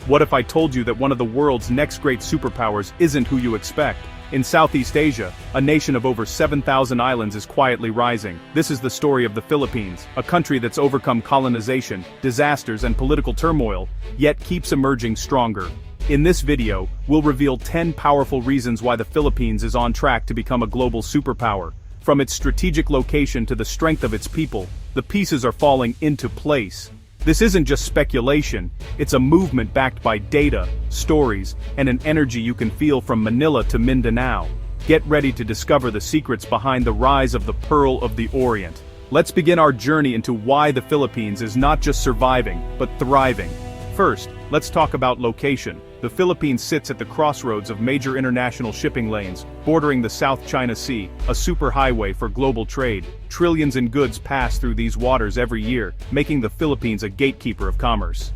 What if I told you that one of the world's next great superpowers isn't who you expect? In Southeast Asia, a nation of over 7,000 islands is quietly rising. This is the story of the Philippines, a country that's overcome colonization, disasters and political turmoil, yet keeps emerging stronger. In this video, we'll reveal 10 powerful reasons why the Philippines is on track to become a global superpower. From its strategic location to the strength of its people, the pieces are falling into place. This isn't just speculation, it's a movement backed by data, stories, and an energy you can feel from Manila to Mindanao. Get ready to discover the secrets behind the rise of the Pearl of the Orient. Let's begin our journey into why the Philippines is not just surviving, but thriving. First, let's talk about location. The Philippines sits at the crossroads of major international shipping lanes, bordering the South China Sea, a superhighway for global trade. Trillions in goods pass through these waters every year, making the Philippines a gatekeeper of commerce.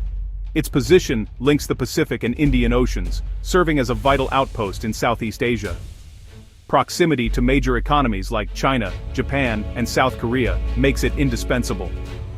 Its position links the Pacific and Indian Oceans, serving as a vital outpost in Southeast Asia. Proximity to major economies like China, Japan, and South Korea makes it indispensable.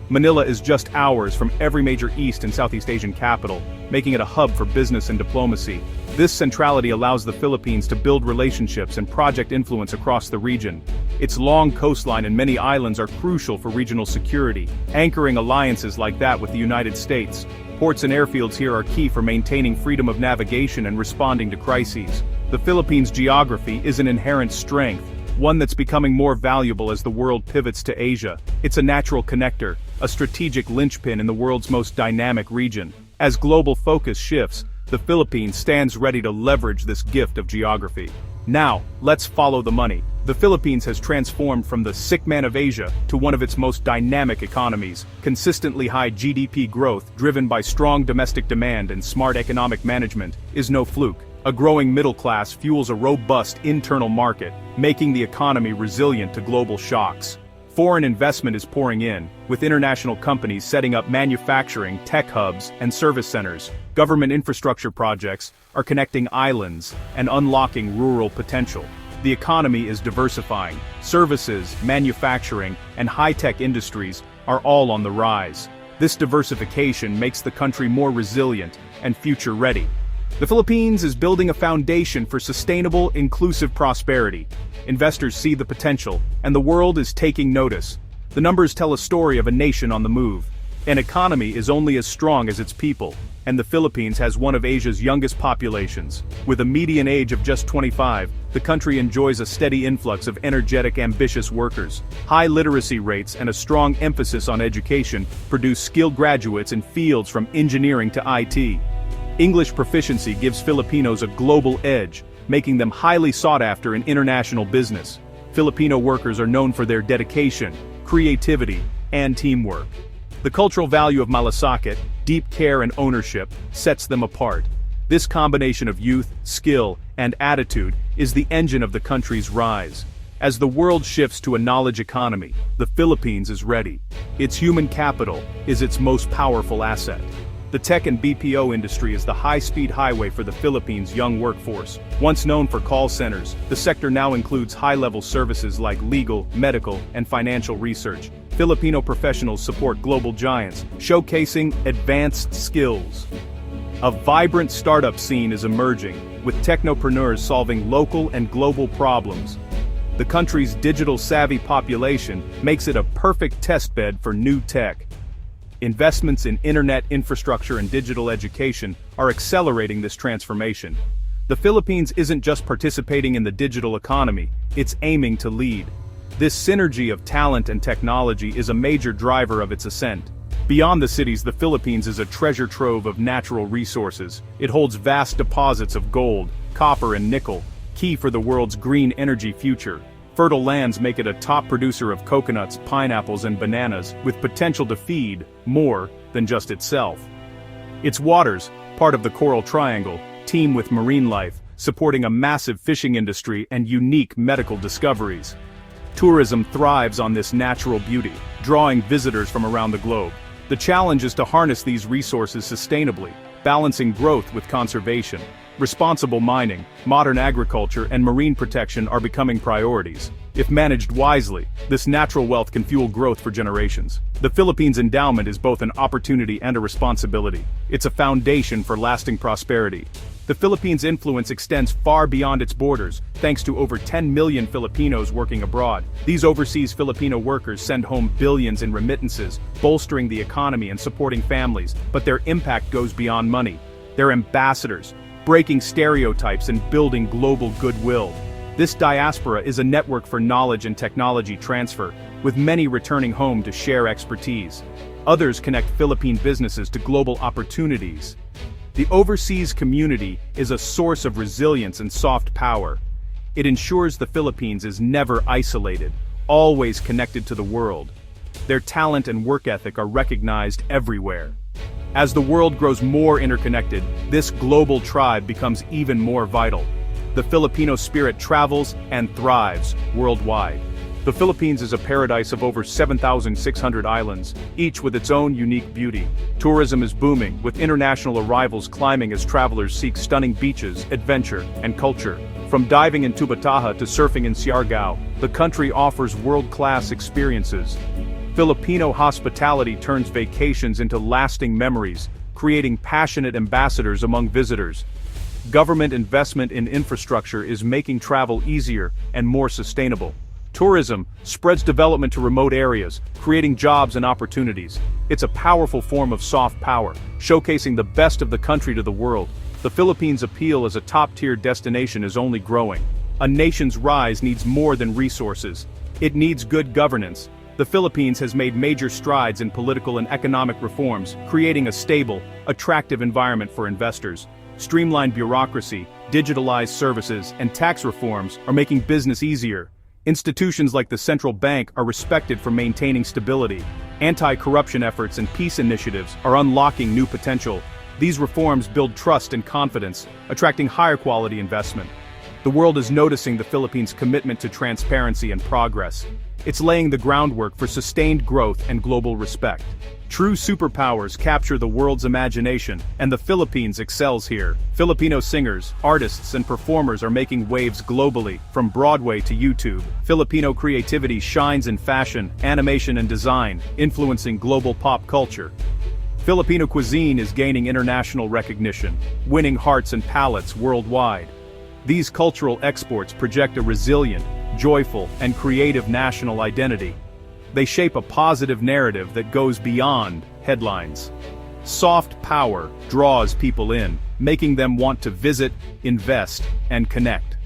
Manila is just hours from every major East and Southeast Asian capital, making it a hub for business and diplomacy. This centrality allows the Philippines to build relationships and project influence across the region. Its long coastline and many islands are crucial for regional security, anchoring alliances like that with the United States. Ports and airfields here are key for maintaining freedom of navigation and responding to crises. The Philippines' geography is an inherent strength, one that's becoming more valuable as the world pivots to Asia. It's a natural connector, a strategic linchpin in the world's most dynamic region. As global focus shifts, the Philippines stands ready to leverage this gift of geography. Now, let's follow the money. The Philippines has transformed from the sick man of Asia to one of its most dynamic economies. Consistently high GDP growth, driven by strong domestic demand and smart economic management, is no fluke. A growing middle class fuels a robust internal market, making the economy resilient to global shocks. Foreign investment is pouring in, with international companies setting up manufacturing, tech hubs, and service centers. Government infrastructure projects are connecting islands and unlocking rural potential. The economy is diversifying. Services, manufacturing, and high-tech industries are all on the rise. This diversification makes the country more resilient and future-ready. The Philippines is building a foundation for sustainable, inclusive prosperity. Investors see the potential, and the world is taking notice. The numbers tell a story of a nation on the move. An economy is only as strong as its people, and the Philippines has one of Asia's youngest populations. With a median age of just 25, the country enjoys a steady influx of energetic, ambitious workers. High literacy rates and a strong emphasis on education produce skilled graduates in fields from engineering to IT. English proficiency gives Filipinos a global edge, making them highly sought after in international business. Filipino workers are known for their dedication, creativity, and teamwork. The cultural value of malasakit, deep care and ownership, sets them apart. This combination of youth, skill, and attitude is the engine of the country's rise. As the world shifts to a knowledge economy, the Philippines is ready. Its human capital is its most powerful asset. The tech and BPO industry is the high-speed highway for the Philippines' young workforce. Once known for call centers, the sector now includes high-level services like legal, medical, and financial research. Filipino professionals support global giants, showcasing advanced skills. A vibrant startup scene is emerging, with technopreneurs solving local and global problems. The country's digital-savvy population makes it a perfect testbed for new tech. Investments in internet infrastructure and digital education are accelerating this transformation. The Philippines isn't just participating in the digital economy, it's aiming to lead. This synergy of talent and technology is a major driver of its ascent. Beyond the cities, the Philippines is a treasure trove of natural resources. It holds vast deposits of gold, copper, and nickel, key for the world's green energy future. Fertile lands make it a top producer of coconuts, pineapples, and bananas, with potential to feed more than just itself. Its waters, part of the Coral Triangle, teem with marine life, supporting a massive fishing industry and unique medical discoveries. Tourism thrives on this natural beauty, drawing visitors from around the globe. The challenge is to harness these resources sustainably, balancing growth with conservation. Responsible mining, modern agriculture, and marine protection are becoming priorities. If managed wisely, this natural wealth can fuel growth for generations. The Philippines' endowment is both an opportunity and a responsibility. It's a foundation for lasting prosperity. The Philippines' influence extends far beyond its borders, thanks to over 10 million Filipinos working abroad. These overseas Filipino workers send home billions in remittances, bolstering the economy and supporting families, but their impact goes beyond money. They're ambassadors, breaking stereotypes and building global goodwill. This diaspora is a network for knowledge and technology transfer, with many returning home to share expertise. Others connect Philippine businesses to global opportunities. The overseas community is a source of resilience and soft power. It ensures the Philippines is never isolated, always connected to the world. Their talent and work ethic are recognized everywhere. As the world grows more interconnected, this global tribe becomes even more vital. The Filipino spirit travels and thrives worldwide. The Philippines is a paradise of over 7,600 islands, each with its own unique beauty. Tourism is booming, with international arrivals climbing as travelers seek stunning beaches, adventure, and culture. From diving in Tubataha to surfing in Siargao, the country offers world-class experiences. Filipino hospitality turns vacations into lasting memories, creating passionate ambassadors among visitors. Government investment in infrastructure is making travel easier and more sustainable. Tourism spreads development to remote areas, creating jobs and opportunities. It's a powerful form of soft power, showcasing the best of the country to the world. The Philippines' appeal as a top-tier destination is only growing. A nation's rise needs more than resources. It needs good governance. The Philippines has made major strides in political and economic reforms, creating a stable, attractive environment for investors. Streamlined bureaucracy, digitalized services, and tax reforms are making business easier. Institutions like the central bank are respected for maintaining stability. Anti-corruption efforts and peace initiatives are unlocking new potential. These reforms build trust and confidence, attracting higher quality investment. The world is noticing the Philippines' commitment to transparency and progress. It's laying the groundwork for sustained growth and global respect. True superpowers capture the world's imagination, and the Philippines excels here. Filipino singers, artists, and performers are making waves globally, from Broadway to YouTube. Filipino creativity shines in fashion, animation, and design, influencing global pop culture. Filipino cuisine is gaining international recognition, winning hearts and palates worldwide. These cultural exports project a resilient, joyful, and creative national identity. They shape a positive narrative that goes beyond headlines. Soft power draws people in, making them want to visit, invest, and connect.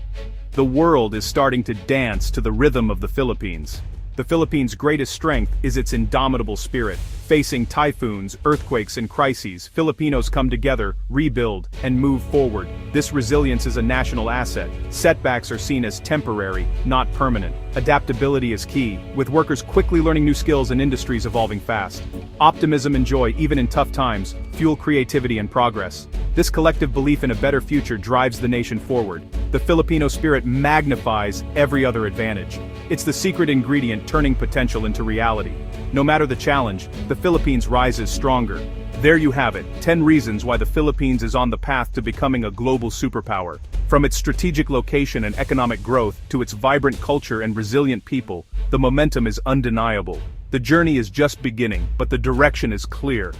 The world is starting to dance to the rhythm of the Philippines. The Philippines' greatest strength is its indomitable spirit. Facing typhoons, earthquakes, and crises, Filipinos come together, rebuild, and move forward. This resilience is a national asset. Setbacks are seen as temporary, not permanent. Adaptability is key, with workers quickly learning new skills and industries evolving fast. Optimism and joy, even in tough times, fuel creativity and progress. This collective belief in a better future drives the nation forward. The Filipino spirit magnifies every other advantage. It's the secret ingredient turning potential into reality. No matter the challenge, the Philippines rises stronger. There you have it, 10 reasons why the Philippines is on the path to becoming a global superpower. From its strategic location and economic growth to its vibrant culture and resilient people, the momentum is undeniable. The journey is just beginning, but the direction is clear.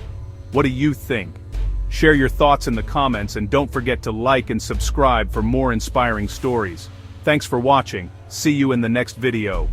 What do you think? Share your thoughts in the comments and don't forget to like and subscribe for more inspiring stories. Thanks for watching. See you in the next video.